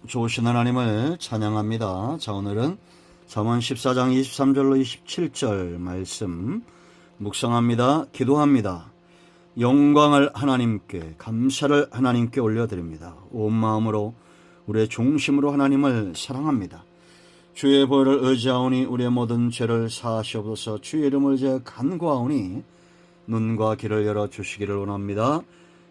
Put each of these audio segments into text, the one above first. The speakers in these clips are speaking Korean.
좋으신 하나님을 찬양합니다. 자, 오늘은 잠언 14장 23절로 27절 말씀 묵상합니다. 기도합니다. 영광을 하나님께, 감사를 하나님께 올려드립니다. 온 마음으로 우리의 중심으로 하나님을 사랑합니다. 주의 보혈을 의지하오니 우리의 모든 죄를 사하시옵소서. 주의 이름을 제 간구하오니 눈과 귀를 열어주시기를 원합니다.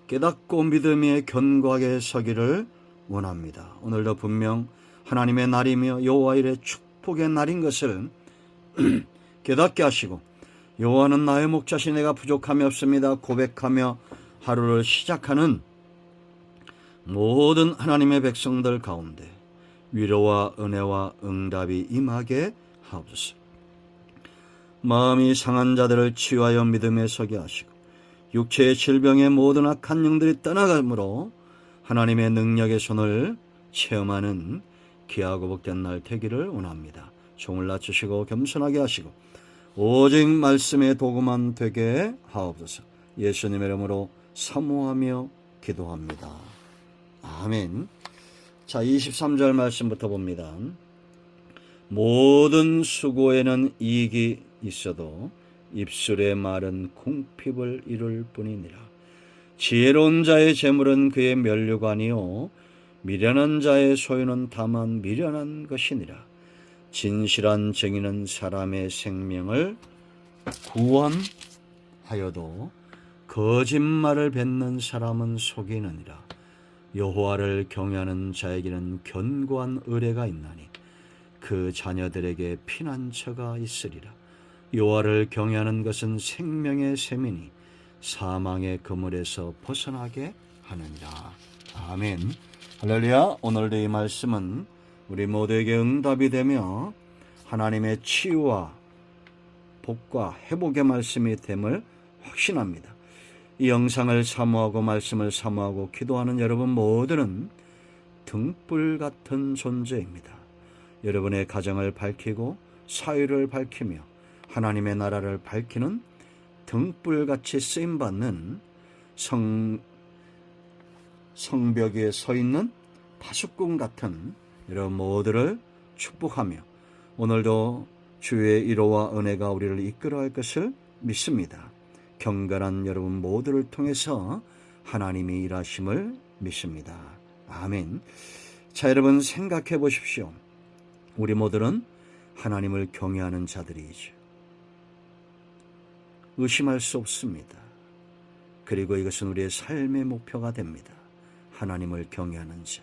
깨닫고 믿음에 견고하게 서기를 원합니다. 오늘도 분명 하나님의 날이며 여호와 일의 축복의 날인 것을 깨닫게 하시고, 여호와는 나의 목자시 내가 부족함이 없습니다 고백하며 하루를 시작하는 모든 하나님의 백성들 가운데 위로와 은혜와 응답이 임하게 하옵소서. 마음이 상한 자들을 치유하여 믿음에 서게 하시고, 육체의 질병의 모든 악한 영들이 떠나가므로 하나님의 능력의 손을 체험하는 귀하고 복된 날 되기를 원합니다. 종을 낮추시고 겸손하게 하시고 오직 말씀의 도구만 되게 하옵소서. 예수님의 이름으로 사모하며 기도합니다. 아멘. 자, 23절 말씀부터 봅니다. 모든 수고에는 이익이 있어도 입술의 말은 궁핍을 이룰 뿐이니라. 지혜로운 자의 재물은 그의 면류관이요 미련한 자의 소유는 다만 미련한 것이니라. 진실한 정의는 사람의 생명을 구원하여도 거짓말을 뱉는 사람은 속이느니라. 여호와를 경외하는 자에게는 견고한 의뢰가 있나니 그 자녀들에게 피난처가 있으리라. 여호와를 경외하는 것은 생명의 셈이니 사망의 그물에서 벗어나게 하느니라. 아멘. 할렐루야. 오늘도 이 말씀은 우리 모두에게 응답이 되며 하나님의 치유와 복과 회복의 말씀이 됨을 확신합니다. 이 영상을 사모하고 말씀을 사모하고 기도하는 여러분 모두는 등불 같은 존재입니다. 여러분의 가정을 밝히고 사회를 밝히며 하나님의 나라를 밝히는 등불같이 쓰임받는 성벽 위에 서 있는 파수꾼 같은 여러분 모두를 축복하며 오늘도 주의 위로와 은혜가 우리를 이끌어갈 것을 믿습니다. 경건한 여러분 모두를 통해서 하나님이 일하심을 믿습니다. 아멘. 자, 여러분 생각해 보십시오. 우리 모두는 하나님을 경외하는 자들이죠. 의심할 수 없습니다. 그리고 이것은 우리의 삶의 목표가 됩니다. 하나님을 경외하는 자.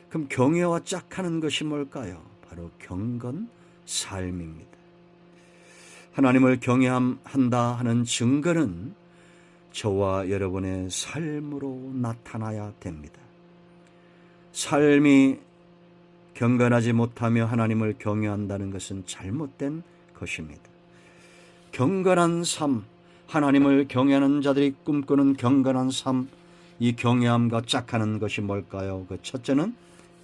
그럼 경외와 짝하는 것이 뭘까요? 바로 경건 삶입니다. 하나님을 경외한다 하는 증거는 저와 여러분의 삶으로 나타나야 됩니다. 삶이 경건하지 못하며 하나님을 경외한다는 것은 잘못된 것입니다. 경건한 삶, 하나님을 경외하는 자들이 꿈꾸는 경건한 삶, 이 경외함과 짝하는 것이 뭘까요? 그 첫째는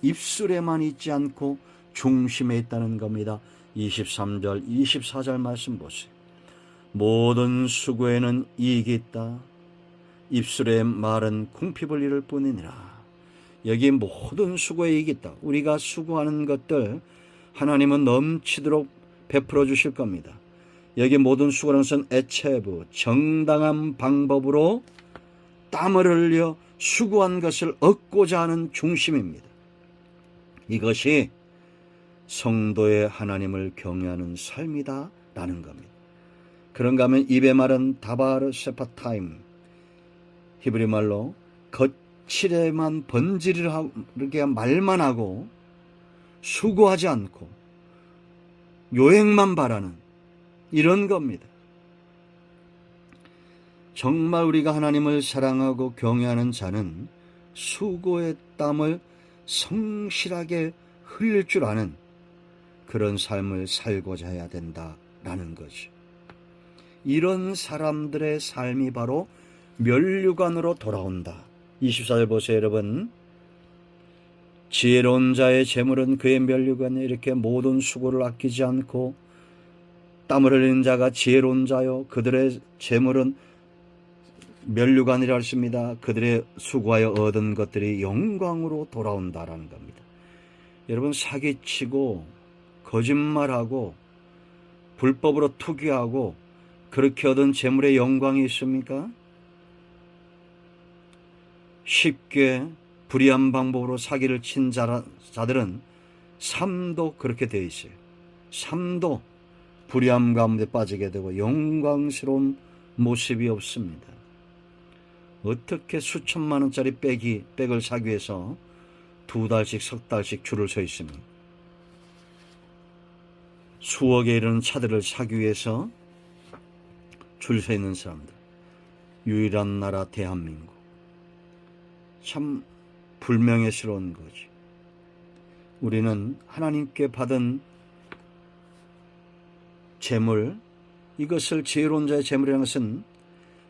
입술에만 있지 않고 중심에 있다는 겁니다. 23절, 24절 말씀 보세요. 모든 수고에는 이익이 있다. 입술의 말은 궁핍을 이룰 뿐이니라. 여기 모든 수고에 이익이 있다. 우리가 수고하는 것들 하나님은 넘치도록 베풀어 주실 겁니다. 여기 모든 수고라는 것은 애체부, 정당한 방법으로 땀을 흘려 수고한 것을 얻고자 하는 중심입니다. 이것이 성도의 하나님을 경외하는 삶이다라는 겁니다. 그런가 하면 입의 말은 다바르 세파타임, 히브리 말로 거칠에만 번지르게 말만 하고 수고하지 않고 요행만 바라는 이런 겁니다. 정말 우리가 하나님을 사랑하고 경외하는 자는 수고의 땀을 성실하게 흘릴 줄 아는 그런 삶을 살고자 해야 된다라는 거죠. 이런 사람들의 삶이 바로 면류관으로 돌아온다. 24절 보세요, 여러분. 지혜로운 자의 재물은 그의 면류관에 이렇게 모든 수고를 아끼지 않고 땀을 흘리는 자가 지혜로운 자요 그들의 재물은 면류관이라 했습니다. 그들의 수고하여 얻은 것들이 영광으로 돌아온다라는 겁니다. 여러분, 사기치고 거짓말하고 불법으로 투기하고 그렇게 얻은 재물의 영광이 있습니까? 쉽게 불의한 방법으로 사기를 친 자들은 삶도 그렇게 되어 있어요. 삶도 불의함 가운데 빠지게 되고 영광스러운 모습이 없습니다. 어떻게 수천만 원짜리 백을 사기 위해서 2달씩 석 달씩 줄을 서 있습니까? 수억에 이르는 차들을 사기 위해서 줄 서 있는 사람들. 유일한 나라 대한민국. 참 불명예스러운 거지. 우리는 하나님께 받은 재물, 이것을 지혜로운 자의 재물이라는 것은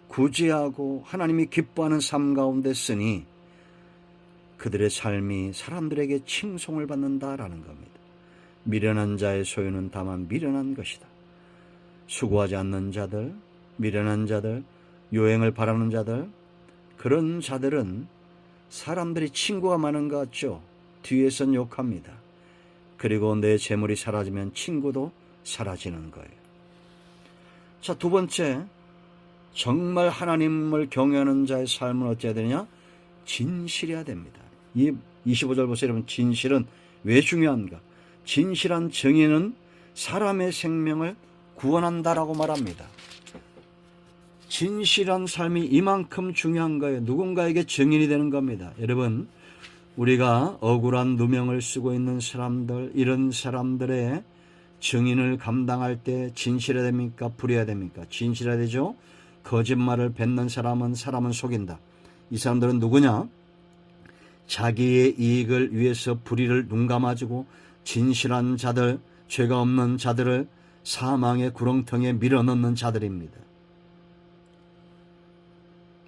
구제하고 하나님이 기뻐하는 삶 가운데 쓰니 그들의 삶이 사람들에게 칭송을 받는다라는 겁니다. 미련한 자의 소유는 다만 미련한 것이다. 수고하지 않는 자들, 미련한 자들, 요행을 바라는 자들, 그런 자들은 사람들이 친구가 많은 것 같죠? 뒤에선 욕합니다. 그리고 내 재물이 사라지면 친구도 사라지는 거예요. 자, 두 번째, 정말 하나님을 경외하는 자의 삶은 어찌해야 되느냐? 진실해야 됩니다. 이 25절 보세요. 여러분, 진실은 왜 중요한가? 진실한 정의는 사람의 생명을 구원한다라고 말합니다. 진실한 삶이 이만큼 중요한 거예요. 누군가에게 증인이 되는 겁니다. 여러분, 우리가 억울한 누명을 쓰고 있는 사람들, 이런 사람들의 증인을 감당할 때 진실해야 됩니까? 불해야 됩니까? 진실해야 되죠. 거짓말을 뱉는 사람은 속인다. 이 사람들은 누구냐? 자기의 이익을 위해서 불의를 눈감아주고 진실한 자들, 죄가 없는 자들을 사망의 구렁텅이에 밀어넣는 자들입니다.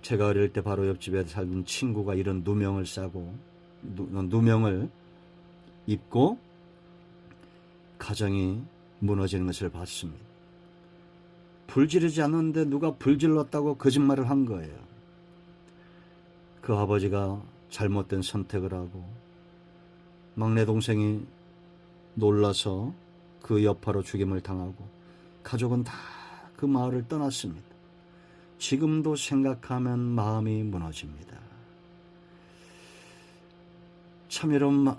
제가 어릴 때 바로 옆집에 살던 친구가 이런 누명을 싸고 누명을 입고 가정이 무너지는 것을 봤습니다. 불지르지 않는데 누가 불질렀다고 거짓말을 한 거예요. 그 아버지가 잘못된 선택을 하고 막내 동생이 놀라서 그 여파로 죽임을 당하고 가족은 다 그 마을을 떠났습니다. 지금도 생각하면 마음이 무너집니다. 참 여러분,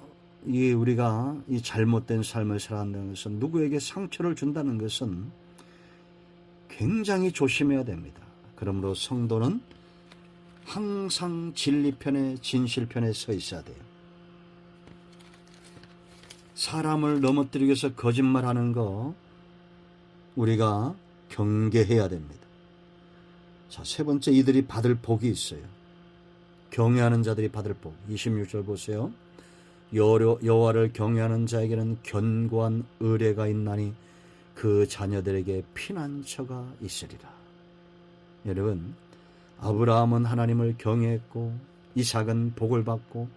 우리가 이 잘못된 삶을 살아간다는 것은, 누구에게 상처를 준다는 것은 굉장히 조심해야 됩니다. 그러므로 성도는 항상 진리편에, 진실편에 서 있어야 돼요. 사람을 넘어뜨리기 위해서 거짓말하는 거 우리가 경계해야 됩니다. 자, 세 번째, 이들이 받을 복이 있어요. 경외하는 자들이 받을 복. 26절 보세요. 여호와를 경외하는 자에게는 견고한 의뢰가 있나니 그 자녀들에게 피난처가 있으리라. 여러분, 아브라함은 하나님을 경외했고 이삭은 복을 받고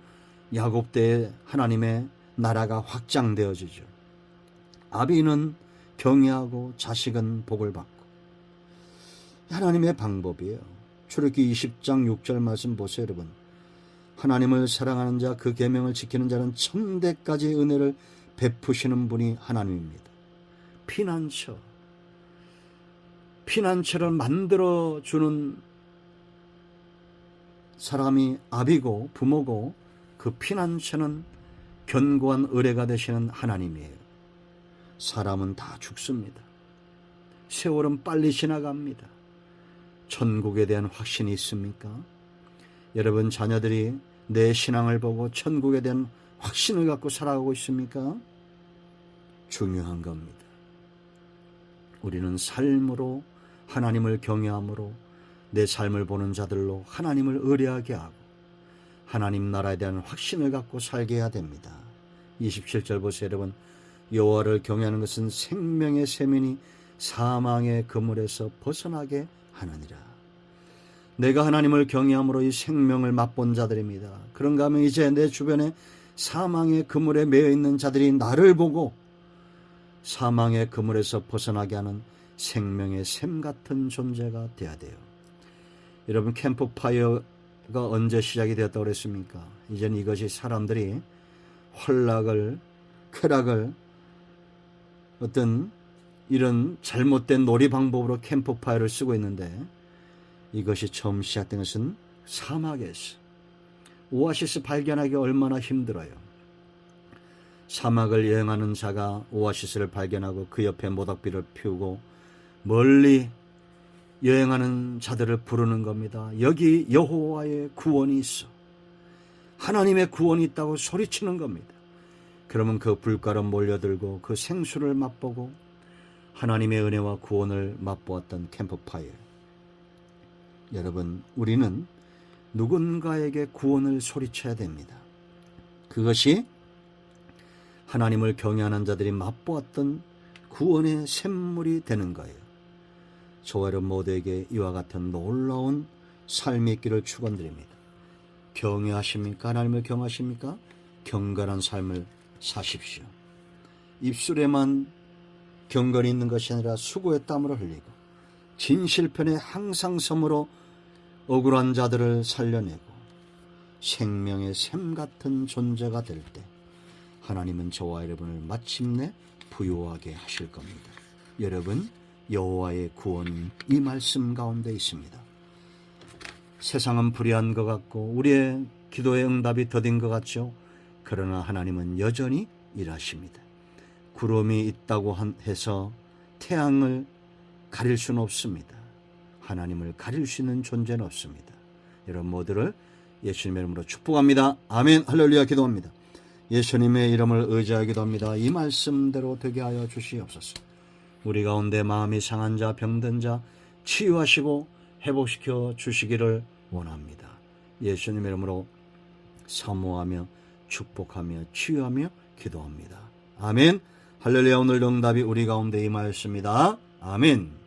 야곱 때에 하나님의 나라가 확장되어지죠. 아비는 경외하고 자식은 복을 받고. 하나님의 방법이에요. 출애굽기 20장 6절 말씀 보세요, 여러분. 하나님을 사랑하는 자, 그 계명을 지키는 자는 천대까지 은혜를 베푸시는 분이 하나님입니다. 피난처를 만들어주는 사람이 아비고 부모고, 그 피난처는 견고한 의뢰가 되시는 하나님이에요. 사람은 다 죽습니다. 세월은 빨리 지나갑니다. 천국에 대한 확신이 있습니까? 여러분, 자녀들이 내 신앙을 보고 천국에 대한 확신을 갖고 살아가고 있습니까? 중요한 겁니다. 우리는 삶으로 하나님을 경외함으로 내 삶을 보는 자들로 하나님을 의뢰하게 하고 하나님 나라에 대한 확신을 갖고 살게 해야 됩니다. 27절 보세요, 여러분. 여호와를 경외하는 것은 생명의 셈이니 사망의 그물에서 벗어나게 하느니라. 내가 하나님을 경외함으로 이 생명을 맛본 자들입니다. 그런가 하면 이제 내 주변에 사망의 그물에 매여 있는 자들이 나를 보고 사망의 그물에서 벗어나게 하는 생명의 샘 같은 존재가 되어야 돼요. 여러분, 캠프파이어가 언제 시작이 되었다고 그랬습니까? 이제는 이것이 사람들이 환락을, 쾌락을 어떤 이런 잘못된 놀이 방법으로 캠프파이어를 쓰고 있는데, 이것이 처음 시작된 것은 사막에서. 오아시스 발견하기 얼마나 힘들어요. 사막을 여행하는 자가 오아시스를 발견하고 그 옆에 모닥불을 피우고 멀리 여행하는 자들을 부르는 겁니다. 여기 여호와의 구원이 있어, 하나님의 구원이 있다고 소리치는 겁니다. 그러면 그 불가로 몰려들고 그 생수를 맛보고 하나님의 은혜와 구원을 맛보았던 캠프파이어. 여러분, 우리는 누군가에게 구원을 소리쳐야 됩니다. 그것이 하나님을 경외하는 자들이 맛보았던 구원의 샘물이 되는 거예요. 저와 여러분 모두에게 이와 같은 놀라운 삶이 있기를 축원드립니다. 경외하십니까? 하나님을 경외하십니까? 경건한 삶을 사십시오. 입술에만 경건이 있는 것이 아니라 수고의 땀을 흘리고 진실편에 항상 섬으로 억울한 자들을 살려내고 생명의 샘 같은 존재가 될 때 하나님은 저와 여러분을 마침내 부유하게 하실 겁니다. 여러분, 여호와의 구원이 이 말씀 가운데 있습니다. 세상은 불의한 것 같고 우리의 기도의 응답이 더딘 것 같죠. 그러나 하나님은 여전히 일하십니다. 구름이 있다고 해서 태양을 가릴 수는 없습니다. 하나님을 가릴 수 있는 존재는 없습니다. 여러분 모두를 예수님의 이름으로 축복합니다. 아멘. 할렐루야. 기도합니다. 예수님의 이름을 의지하여 기도합니다. 이 말씀대로 되게 하여 주시옵소서. 우리 가운데 마음이 상한 자, 병든 자 치유하시고 회복시켜 주시기를 원합니다. 예수님의 이름으로 사모하며 축복하며 치유하며 기도합니다. 아멘. 할렐루야. 오늘 응답이 우리 가운데 임하였습니다. 아멘.